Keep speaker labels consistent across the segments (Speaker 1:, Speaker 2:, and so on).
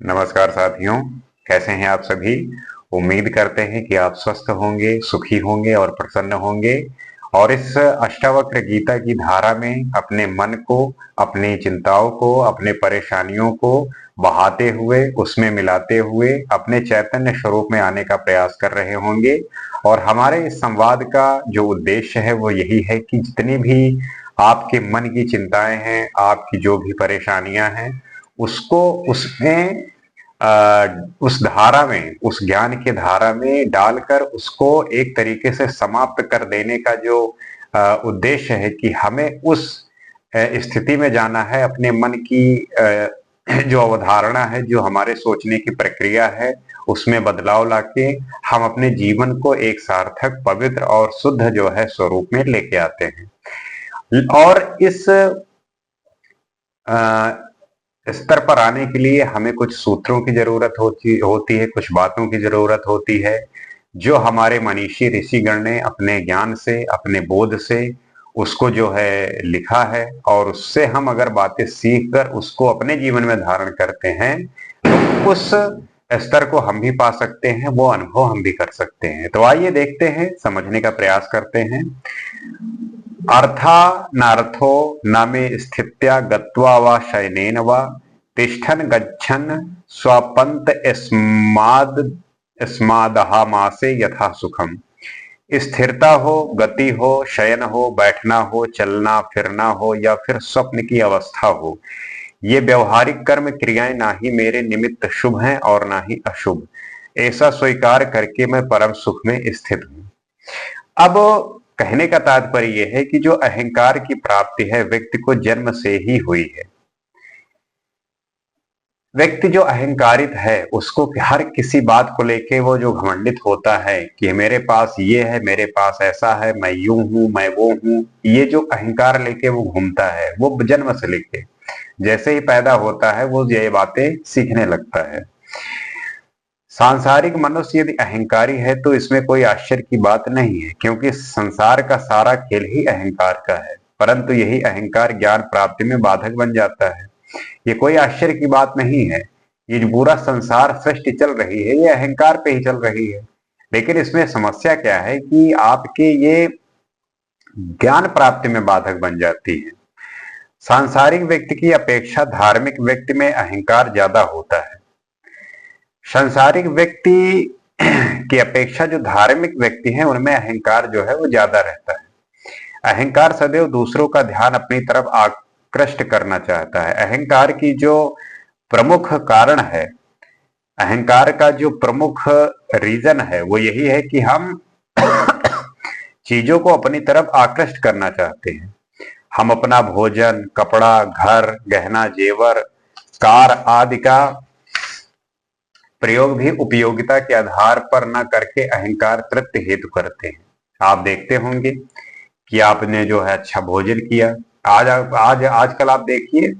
Speaker 1: नमस्कार साथियों। कैसे हैं आप सभी। उम्मीद करते हैं कि आप स्वस्थ होंगे, सुखी होंगे और प्रसन्न होंगे और इस अष्टावक्र गीता की धारा में अपने मन को, अपनी चिंताओं को, अपने परेशानियों को बहाते हुए, उसमें मिलाते हुए अपने चैतन्य स्वरूप में आने का प्रयास कर रहे होंगे। और हमारे इस संवाद का जो उद्देश्य है वो यही है कि जितनी भी आपके मन की चिंताएं हैं, आपकी जो भी परेशानियां हैं, उसको उसमें उस धारा में, उस ज्ञान की धारा में डालकर उसको एक तरीके से समाप्त कर देने का जो उद्देश्य है कि हमें उस स्थिति में जाना है। अपने मन की जो अवधारणा है, जो हमारे सोचने की प्रक्रिया है, उसमें बदलाव लाके हम अपने जीवन को एक सार्थक, पवित्र और शुद्ध जो है स्वरूप में लेके आते हैं। और इस स्तर पर आने के लिए हमें कुछ सूत्रों की जरूरत होती है, कुछ बातों की जरूरत होती है जो हमारे मनीषी ऋषिगण ने अपने ज्ञान से, अपने बोध से उसको जो है लिखा है। और उससे हम अगर बातें सीख कर उसको अपने जीवन में धारण करते हैं तो उस स्तर को हम भी पा सकते हैं, वो अनुभव हम भी कर सकते हैं। तो आइए देखते हैं, समझने का प्रयास करते हैं। अर्थानर्थो न मे स्थित्या गत्वा वा शयनेन वा तिष्ठन् गच्छन् स्वपन्त स्मादहामासे यथा सुखम। स्थिरता हो, गति हो, शयन हो, बैठना हो, चलना फिरना हो या फिर स्वप्न की अवस्था हो, ये व्यवहारिक कर्म क्रियाएं ना ही मेरे निमित्त शुभ हैं और ना ही अशुभ। ऐसा स्वीकार करके मैं परम सुख में स्थित हूं। अब कहने का तात्पर्य यह है कि जो अहंकार की प्राप्ति है व्यक्ति को जन्म से ही हुई है। व्यक्ति जो अहंकारित है उसको हर किसी बात को लेके वो जो घमंडित होता है कि मेरे पास ये है, मेरे पास ऐसा है, मैं यूं हूं, मैं वो हूं, ये जो अहंकार लेके वो घूमता है, वो जन्म से लेके जैसे ही पैदा होता है वो ये बातें सीखने लगता है। सांसारिक मनुष्य यदि अहंकारी है तो इसमें कोई आश्चर्य की बात नहीं है, क्योंकि संसार का सारा खेल ही अहंकार का है। परंतु यही अहंकार ज्ञान प्राप्ति में बाधक बन जाता है। ये कोई आश्चर्य की बात नहीं है। ये जो पूरा संसार सृष्टि चल रही है ये अहंकार पे ही चल रही है। लेकिन इसमें समस्या क्या है कि आपके ये ज्ञान प्राप्ति में बाधक बन जाती है। सांसारिक व्यक्ति की अपेक्षा धार्मिक व्यक्ति में अहंकार ज्यादा होता है। सांसारिक व्यक्ति की अपेक्षा जो धार्मिक व्यक्ति हैं उनमें अहंकार जो है वो ज्यादा रहता है। अहंकार सदैव दूसरों का ध्यान अपनी तरफ आकृष्ट करना चाहता है। अहंकार की जो प्रमुख कारण है, अहंकार का जो प्रमुख रीजन है वो यही है कि हम चीजों को अपनी तरफ आकृष्ट करना चाहते हैं। हम अपना भोजन, कपड़ा, घर, गहना, जेवर, कार आदि का प्रयोग भी उपयोगिता के आधार पर न करके अहंकार तृप्ति हेतु करते हैं। आप देखते होंगे कि आपने जो है अच्छा भोजन किया। आजकल आप देखिए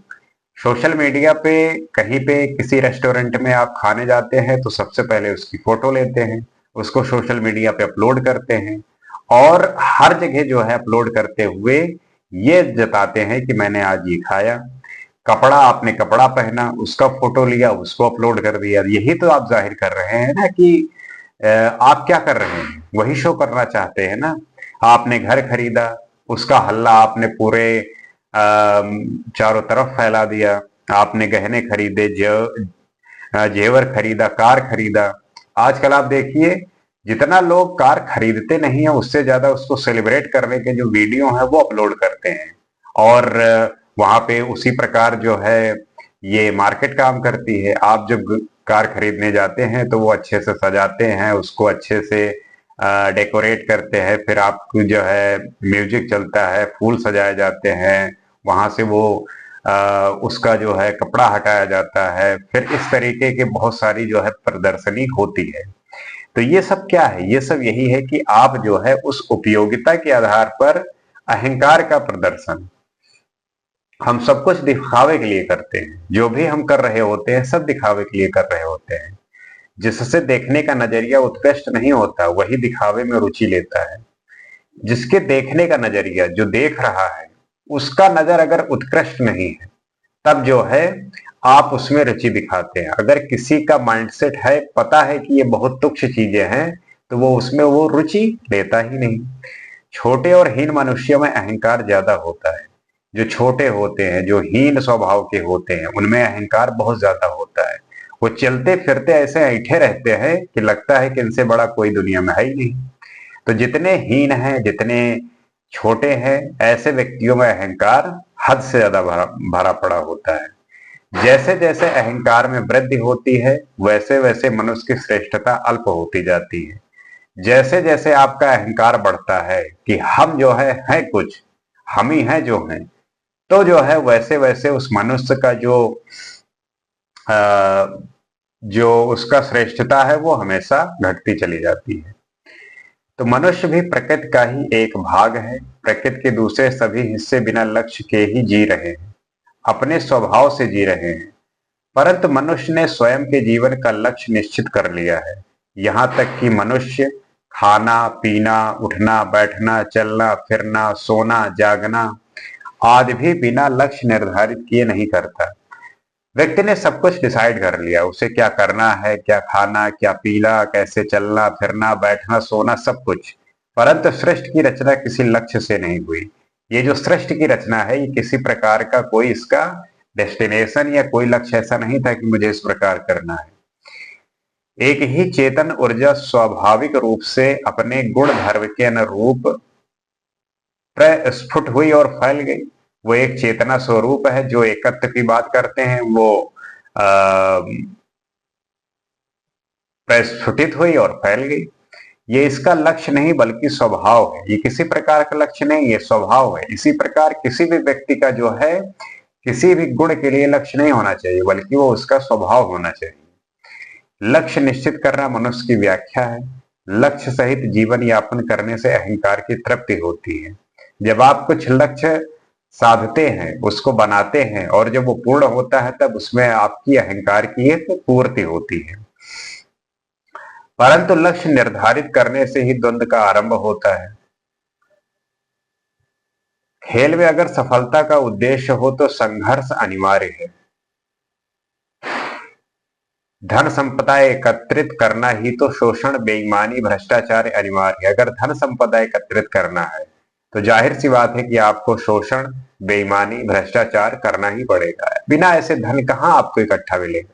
Speaker 1: सोशल मीडिया पे कहीं पे किसी रेस्टोरेंट में आप खाने जाते हैं तो सबसे पहले उसकी फोटो लेते हैं, उसको सोशल मीडिया पे अपलोड करते हैं और हर जगह जो है अपलोड करते हुए ये जताते हैं कि मैंने आज ये खाया। कपड़ा, आपने कपड़ा पहना, उसका फोटो लिया, उसको अपलोड कर दिया। यही तो आप जाहिर कर रहे हैं ना कि आप क्या कर रहे हैं, वही शो करना चाहते हैं ना। आपने घर खरीदा, उसका हल्ला आपने पूरे चारों तरफ फैला दिया। आपने गहने खरीदे, जेवर खरीदा, कार खरीदा। आजकल आप देखिए जितना लोग कार खरीदते नहीं है उससे ज्यादा उसको सेलिब्रेट करने के जो वीडियो है वो अपलोड करते हैं। और वहां पे उसी प्रकार जो है ये मार्केट काम करती है। आप जब कार खरीदने जाते हैं तो वो अच्छे से सजाते हैं, उसको अच्छे से डेकोरेट करते हैं, फिर आपको जो है म्यूजिक चलता है, फूल सजाए जाते हैं, वहां से वो उसका जो है कपड़ा हटाया जाता है, फिर इस तरीके के बहुत सारी जो है प्रदर्शनी होती है। तो ये सब क्या है, ये सब यही है कि आप जो है उस उपयोगिता के आधार पर अहंकार का प्रदर्शन, हम सब कुछ दिखावे के लिए करते हैं। जो भी हम कर रहे होते हैं सब दिखावे के लिए कर रहे होते हैं। जिससे देखने का नजरिया उत्कृष्ट नहीं होता वही दिखावे में रुचि लेता है। जिसके देखने का नजरिया, जो देख रहा है, उसका नजर अगर उत्कृष्ट नहीं है तब जो है आप उसमें रुचि दिखाते हैं। अगर किसी का माइंडसेट है, पता है कि ये बहुत तुच्छ चीजें हैं, तो वो उसमें वो रुचि लेता ही नहीं। छोटे और हीन मनुष्यों में अहंकार ज्यादा होता है। जो छोटे होते हैं, जो हीन स्वभाव के होते हैं, उनमें अहंकार बहुत ज्यादा होता है। वो चलते फिरते ऐसे ऐंठे रहते हैं कि लगता है कि इनसे बड़ा कोई दुनिया में है ही नहीं। तो जितने हीन हैं, जितने छोटे हैं, ऐसे व्यक्तियों में अहंकार हद से ज्यादा भरा भरा पड़ा होता है। जैसे जैसे अहंकार में वृद्धि होती है, वैसे वैसे मनुष्य की श्रेष्ठता अल्प होती जाती है। जैसे जैसे आपका अहंकार बढ़ता है कि हम जो है कुछ, हम ही हैं जो हैं, तो जो है वैसे वैसे उस मनुष्य का अ, जो उसका श्रेष्ठता है वो हमेशा घटती चली जाती है। तो मनुष्य भी प्रकृति का ही एक भाग है। प्रकृति के दूसरे सभी हिस्से बिना लक्ष्य के ही जी रहे हैं, अपने स्वभाव से जी रहे हैं। परंतु मनुष्य ने स्वयं के जीवन का लक्ष्य निश्चित कर लिया है। यहाँ तक कि मनुष्य खाना पीना, उठना बैठना, चलना फिरना, सोना जागना आदि भी बिना लक्ष्य निर्धारित किए नहीं करता। व्यक्ति ने सब कुछ डिसाइड कर लिया, उसे क्या करना है, क्या खाना, क्या पीना, कैसे चलना फिरना, बैठना सोना, सब कुछ। परंतु सृष्टि की रचना किसी लक्ष्य से नहीं हुई। ये जो सृष्टि की रचना है, ये किसी प्रकार का कोई इसका डेस्टिनेशन या कोई लक्ष्य ऐसा नहीं था कि मुझे इस प्रकार करना है। एक ही चेतन ऊर्जा स्वाभाविक रूप से अपने गुण धर्म के अनुरूप प्रस्फुट हुई और फैल गई। वो एक चेतना स्वरूप है। जो एकत्व की बात करते हैं, वो प्रस्फुटित हुई और फैल गई। ये इसका लक्ष्य नहीं बल्कि स्वभाव है। ये किसी प्रकार का लक्ष्य नहीं, ये स्वभाव है। इसी प्रकार किसी भी व्यक्ति का जो है, किसी भी गुण के लिए लक्ष्य नहीं होना चाहिए, बल्कि वो उसका स्वभाव होना चाहिए। लक्ष्य निश्चित करना मनुष्य की व्याख्या है। लक्ष्य सहित जीवन यापन करने से अहंकार की तृप्ति होती है। जब आप कुछ लक्ष्य साधते हैं, उसको बनाते हैं, और जब वो पूर्ण होता है, तब उसमें आपकी अहंकार की एक पूर्ति होती है। परंतु लक्ष्य निर्धारित करने से ही द्वंद्व का आरंभ होता है। खेल में अगर सफलता का उद्देश्य हो तो संघर्ष अनिवार्य है। धन संपदा एकत्रित करना ही तो शोषण, बेईमानी, भ्रष्टाचार अनिवार्य है। अगर धन संपदा एकत्रित करना है तो जाहिर सी बात है कि आपको शोषण, बेईमानी, भ्रष्टाचार करना ही पड़ेगा। बिना ऐसे धन कहाँ आपको इकट्ठा मिलेगा।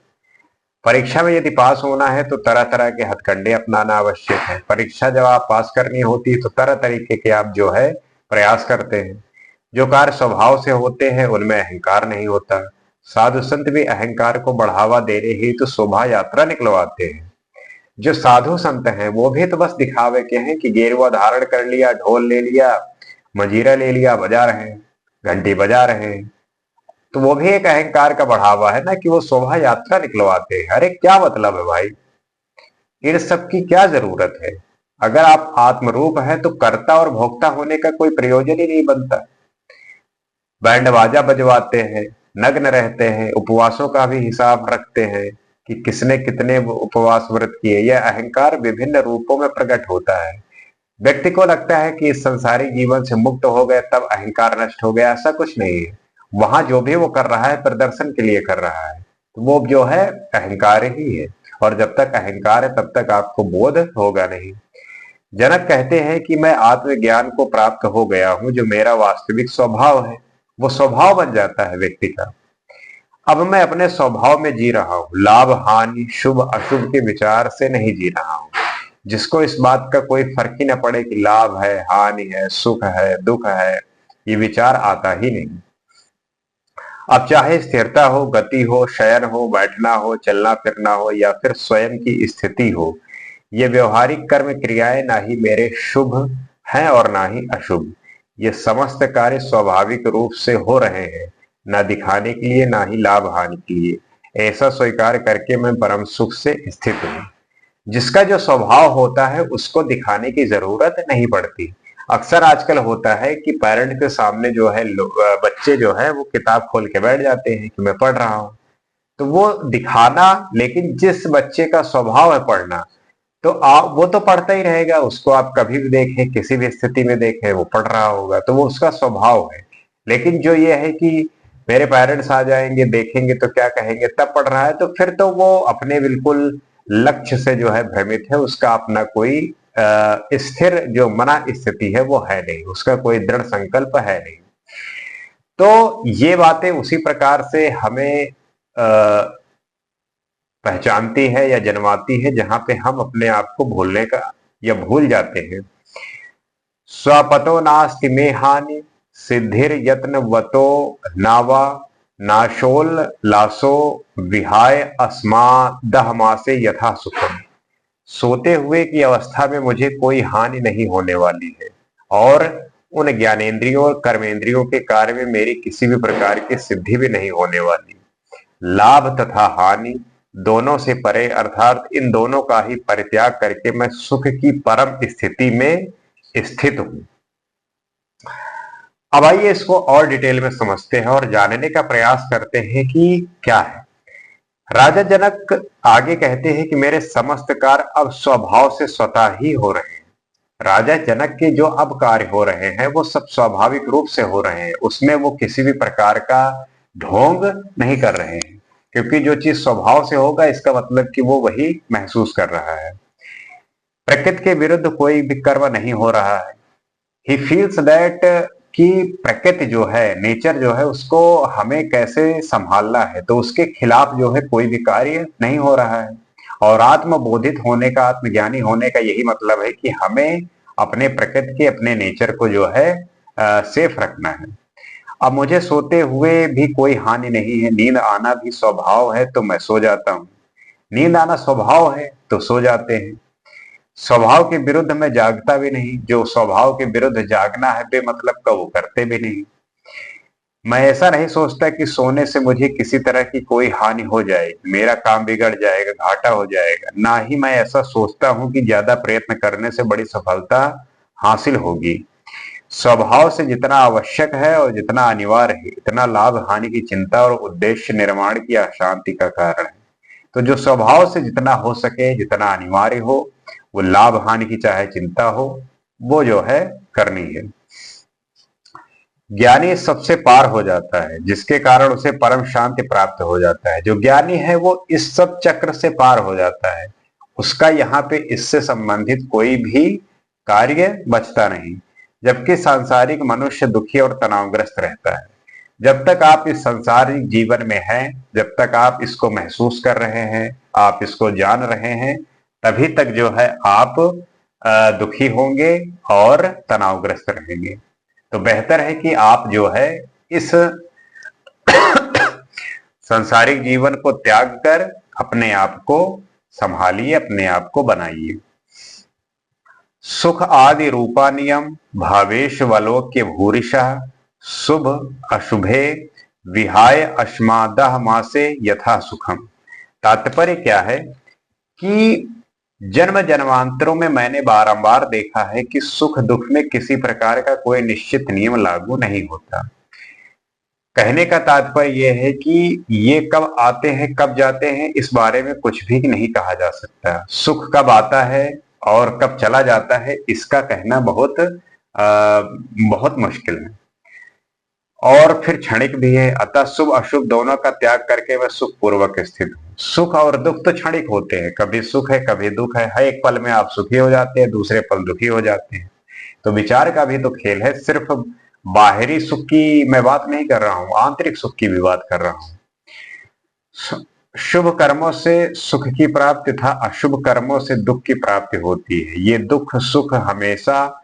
Speaker 1: परीक्षा में यदि पास होना है तो तरह तरह के हथकंडे अपनाना आवश्यक है। परीक्षा जब आप पास करनी होती है तो तरह तरीके के आप जो है प्रयास करते हैं। जो कार्य स्वभाव से होते हैं उनमें अहंकार नहीं होता। साधु संत भी अहंकार को बढ़ावा देने हेतु तो शोभा यात्रा निकलवाते हैं। जो साधु संत हैं वो भी तो बस दिखावे के हैं कि गेरुआ धारण कर लिया, ढोल ले लिया, मंजीरा ले लिया, बजा रहे हैं, घंटी बजा रहे हैं। तो वो भी एक अहंकार का बढ़ावा है ना, कि वो शोभा यात्रा निकलवाते हैं। अरे क्या मतलब है भाई, इन सब की क्या जरूरत है। अगर आप आत्मरूप हैं तो कर्ता और भोक्ता होने का कोई प्रयोजन ही नहीं बनता। बैंड बाजा बजवाते हैं, नग्न रहते हैं, उपवासों का भी हिसाब रखते हैं कि किसने कितने उपवास व्रत किए। यह अहंकार विभिन्न रूपों में प्रकट होता है। व्यक्ति को लगता है कि इस संसारी जीवन से मुक्त हो गए तब अहंकार नष्ट हो गया। ऐसा कुछ नहीं है। वहां जो भी वो कर रहा है प्रदर्शन के लिए कर रहा है, तो वो जो है अहंकार ही है। और जब तक अहंकार है तब तक आपको बोध होगा नहीं। जनक कहते हैं कि मैं आत्मज्ञान को प्राप्त हो गया हूं, जो मेरा वास्तविक स्वभाव है। वो स्वभाव बन जाता है व्यक्ति का। अब मैं अपने स्वभाव में जी रहा हूं, लाभ हानि, शुभ अशुभ के विचार से नहीं जी रहा हूं। जिसको इस बात का कोई फर्क ही ना पड़े कि लाभ है, हानि है, सुख है, दुख है, ये विचार आता ही नहीं। अब चाहे स्थिरता हो, गति हो, शयन हो, बैठना हो, चलना फिरना हो, या फिर स्वयं की स्थिति हो, ये व्यवहारिक कर्म क्रियाएं ना ही मेरे शुभ हैं और ना ही अशुभ। ये समस्त कार्य स्वाभाविक रूप से हो रहे हैं, ना दिखाने के लिए ना ही लाभ हानि के लिए। ऐसा स्वीकार करके मैं परम सुख से स्थित हूँ। जिसका जो स्वभाव होता है उसको दिखाने की जरूरत नहीं पड़ती। अक्सर आजकल होता है कि पेरेंट के सामने जो है बच्चे जो है वो किताब खोल के बैठ जाते हैं कि मैं पढ़ रहा हूं। तो वो दिखाना, लेकिन जिस बच्चे का स्वभाव है पढ़ना, तो आप वो तो पढ़ता ही रहेगा। उसको आप कभी भी देखें, किसी भी स्थिति में देखें, वो पढ़ रहा होगा, तो वो उसका स्वभाव है। लेकिन जो ये है कि मेरे पेरेंट्स आ जाएंगे, देखेंगे तो क्या कहेंगे, तब पढ़ रहा है, तो फिर तो वो अपने बिल्कुल लक्ष्य से जो है भ्रमित है, उसका अपना कोई स्थिर जो मना स्थिति है वो है नहीं, उसका कोई दृढ़ संकल्प है नहीं। तो ये बातें उसी प्रकार से हमें पहचानती है या जन्माती है, जहां पे हम अपने आप को भूलने का या भूल जाते हैं। स्वपतो नास्ति में हानि सिद्धिर यत्न वतो नावा नाशोल लासो विहाय अस्मा दहमासे यथा सुखम। सोते हुए की अवस्था में मुझे कोई हानि नहीं होने वाली है, और उन ज्ञानेन्द्रियों और कर्मेंद्रियों के कार्य में मेरी किसी भी प्रकार की सिद्धि भी नहीं होने वाली। लाभ तथा हानि दोनों से परे, अर्थात इन दोनों का ही परित्याग करके मैं सुख की परम स्थिति में स्थित हूं। अब आइए इसको और डिटेल में समझते हैं और जानने का प्रयास करते हैं कि क्या है। राजा जनक आगे कहते हैं कि मेरे समस्त कार्य अब स्वभाव से स्वतः ही हो रहे हैं। राजा जनक के जो अब कार्य हो रहे हैं वो सब स्वाभाविक रूप से हो रहे हैं, उसमें वो किसी भी प्रकार का ढोंग नहीं कर रहे हैं, क्योंकि जो चीज स्वभाव से होगा इसका मतलब कि वो वही महसूस कर रहा है। प्रकृति के विरुद्ध कोई भी कर्म नहीं हो रहा है। ही फील्स दैट कि प्रकृति जो है, नेचर जो है, उसको हमें कैसे संभालना है, तो उसके खिलाफ जो है कोई भी कार्य नहीं हो रहा है। और आत्मबोधित होने का, आत्मज्ञानी होने का यही मतलब है कि हमें अपने प्रकृति के, अपने नेचर को जो है सेफ रखना है। अब मुझे सोते हुए भी कोई हानि नहीं है, नींद आना भी स्वभाव है तो मैं सो जाता हूँ। नींद आना स्वभाव है तो सो जाते हैं। स्वभाव के विरुद्ध मैं जागता भी नहीं, जो स्वभाव के विरुद्ध जागना है बेमतलब का वो करते भी नहीं। मैं ऐसा नहीं सोचता कि सोने से मुझे किसी तरह की कोई हानि हो जाएगी, मेरा काम बिगड़ जाएगा, घाटा हो जाएगा। ना ही मैं ऐसा सोचता हूं कि ज्यादा प्रयत्न करने से बड़ी सफलता हासिल होगी। स्वभाव से जितना आवश्यक है और जितना अनिवार्य है, इतना लाभ हानि की चिंता और उद्देश्य निर्माण की अशांति का कारण है। तो जो स्वभाव से जितना हो सके, जितना अनिवार्य हो, वो लाभ हानि की चाहे चिंता हो, वो जो है करनी है। ज्ञानी सबसे पार हो जाता है, जिसके कारण उसे परम शांति प्राप्त हो जाता है। जो ज्ञानी है वो इस सब चक्र से पार हो जाता है, उसका यहाँ पे इससे संबंधित कोई भी कार्य बचता नहीं। जबकि सांसारिक मनुष्य दुखी और तनावग्रस्त रहता है। जब तक आप इस संसारिक जीवन में हैं, जब तक आप इसको महसूस कर रहे हैं, आप इसको जान रहे हैं, तभी तक जो है आप दुखी होंगे और तनावग्रस्त रहेंगे। तो बेहतर है कि आप जो है इस सांसारिक जीवन को त्याग कर अपने आप को संभालिए, अपने आप को बनाइए। सुख आदि रूपा नियम भावेश वलोक्य भूरिशः शुभ अशुभे विहाय अश्मादह मासे यथा सुखम। तात्पर्य क्या है कि जन्म जन्मांतरों में मैंने बारंबार देखा है कि सुख दुख में किसी प्रकार का कोई निश्चित नियम लागू नहीं होता। कहने का तात्पर्य यह है कि ये कब आते हैं कब जाते हैं इस बारे में कुछ भी नहीं कहा जा सकता। सुख कब आता है और कब चला जाता है इसका कहना बहुत मुश्किल है, और फिर क्षणिक भी है। अतः शुभ अशुभ दोनों का त्याग करके मैं सुख पूर्वक स्थित हूँ। सुख और दुख तो क्षणिक होते हैं, कभी सुख है कभी दुख है। हर एक पल में आप सुखी हो जाते हैं, दूसरे पल दुखी हो जाते हैं। तो विचार का भी तो खेल है। सिर्फ बाहरी सुख की मैं बात नहीं कर रहा हूं, आंतरिक सुख की भी बात कर रहा हूं। शुभ कर्मों से सुख की प्राप्ति तथा अशुभ कर्मों से दुख की प्राप्ति होती है। ये दुख सुख हमेशा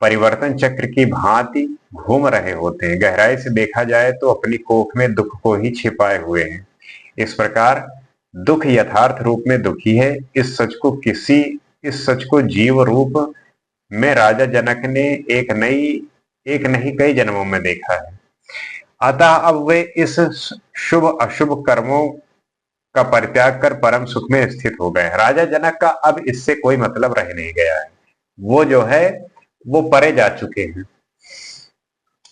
Speaker 1: परिवर्तन चक्र की भांति घूम रहे होते हैं। गहराई से देखा जाए तो अपनी कोख में दुख को ही छिपाए हुए हैं। इस प्रकार दुख यथार्थ रूप में दुखी है। इस सच को जीव रूप में राजा जनक ने एक नहीं कई जन्मों में देखा है। अतः अब वे इस शुभ अशुभ कर्मों का परित्याग कर परम सुख में स्थित हो गए। राजा जनक का अब इससे कोई मतलब रह नहीं गया है, वो जो है वो परे जा चुके हैं।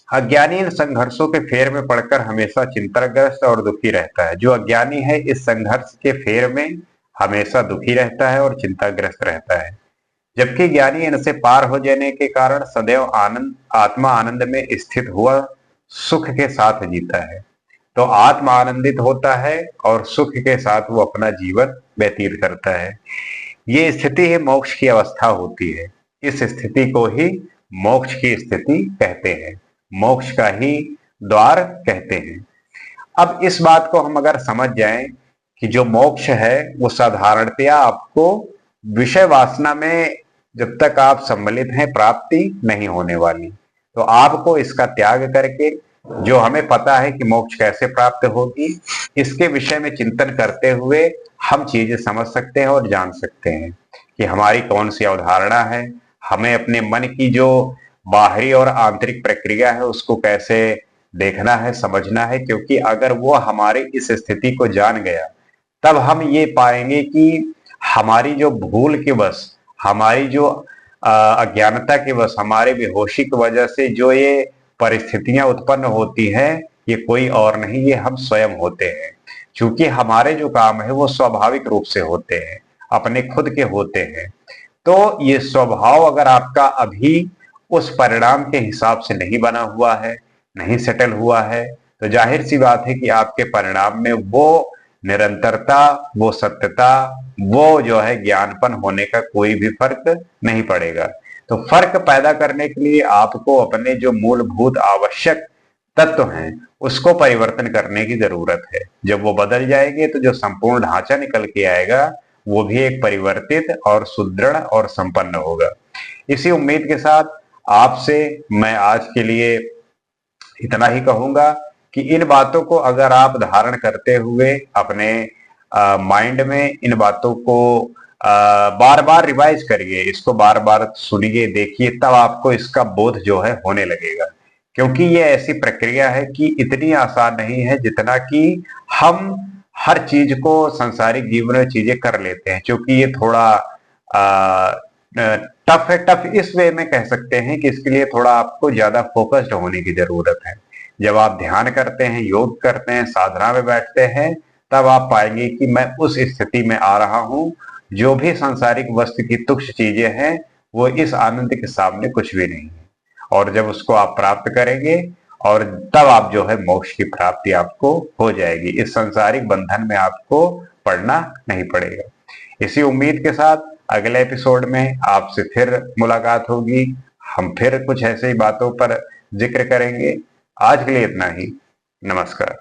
Speaker 1: अज्ञानी इन संघर्षों के फेर में पड़कर हमेशा चिंताग्रस्त और दुखी रहता है। जो अज्ञानी है इस संघर्ष के फेर में हमेशा दुखी रहता है और चिंताग्रस्त रहता है, जबकि ज्ञानी इनसे पार हो जाने के कारण सदैव आत्मा आनंद में स्थित हुआ सुख के साथ जीता है। तो आत्मा आनंदित होता है और सुख के साथ वो अपना जीवन व्यतीत करता है। ये स्थिति ही मोक्ष की अवस्था होती है। इस स्थिति को ही मोक्ष की स्थिति कहते हैं, मोक्ष का ही द्वार कहते हैं। अब इस बात को हम अगर समझ जाएं कि जो मोक्ष है वो साधारणतया आपको विषय वासना में जब तक आप सम्मिलित हैं प्राप्ति नहीं होने वाली। तो आपको इसका त्याग करके, जो हमें पता है कि मोक्ष कैसे प्राप्त होगी, इसके विषय में चिंतन करते हुए हम चीजें समझ सकते हैं और जान सकते हैं कि हमारी कौन सी अवधारणा है, हमें अपने मन की जो बाहरी और आंतरिक प्रक्रिया है उसको कैसे देखना है, समझना है। क्योंकि अगर वो हमारी इस स्थिति को जान गया तब हम ये पाएंगे कि हमारी जो भूल के वश, हमारी जो अज्ञानता के वश, हमारे बेहोशी की वजह से जो ये परिस्थितियां उत्पन्न होती हैं, ये कोई और नहीं, ये हम स्वयं होते हैं। क्योंकि हमारे जो काम है वो स्वाभाविक रूप से होते हैं, अपने खुद के होते हैं। तो ये स्वभाव अगर आपका अभी उस परिणाम के हिसाब से नहीं बना हुआ है, नहीं सेटल हुआ है, तो जाहिर सी बात है कि आपके परिणाम में वो निरंतरता, वो सत्यता, वो जो है ज्ञानपन होने का कोई भी फर्क नहीं पड़ेगा। तो फर्क पैदा करने के लिए आपको अपने जो मूलभूत आवश्यक तत्व हैं उसको परिवर्तन करने की जरूरत है। जब वो बदल जाएंगे तो जो संपूर्ण ढांचा निकल के आएगा वो भी एक परिवर्तित और सुदृढ़ और संपन्न होगा। इसी उम्मीद के साथ आपसे मैं आज के लिए इतना ही कहूंगा कि इन बातों को अगर आप धारण करते हुए अपने माइंड में इन बातों को बार बार रिवाइज करिए, इसको बार बार सुनिए, देखिए, तब आपको इसका बोध जो है होने लगेगा। क्योंकि ये ऐसी प्रक्रिया है कि इतनी आसान नहीं है जितना कि हम हर चीज को सांसारिक जीवन में चीजें कर लेते हैं। क्योंकि ये थोड़ा टफ है। टफ इस वे में कह सकते हैं कि इसके लिए थोड़ा आपको ज्यादा फोकस्ड होने की जरूरत है। जब आप ध्यान करते हैं, योग करते हैं, साधना में बैठते हैं, तब आप पाएंगे कि मैं उस स्थिति में आ रहा हूं, जो भी सांसारिक वस्तु की तुच्छ चीजें हैं वो इस आनंद के सामने कुछ भी नहीं है। और जब उसको आप प्राप्त करेंगे और तब आप जो है मोक्ष की प्राप्ति आपको हो जाएगी। इस सांसारिक बंधन में आपको पड़ना नहीं पड़ेगा। इसी उम्मीद के साथ अगले एपिसोड में आपसे फिर मुलाकात होगी। हम फिर कुछ ऐसे ही बातों पर जिक्र करेंगे। आज के लिए इतना ही। नमस्कार।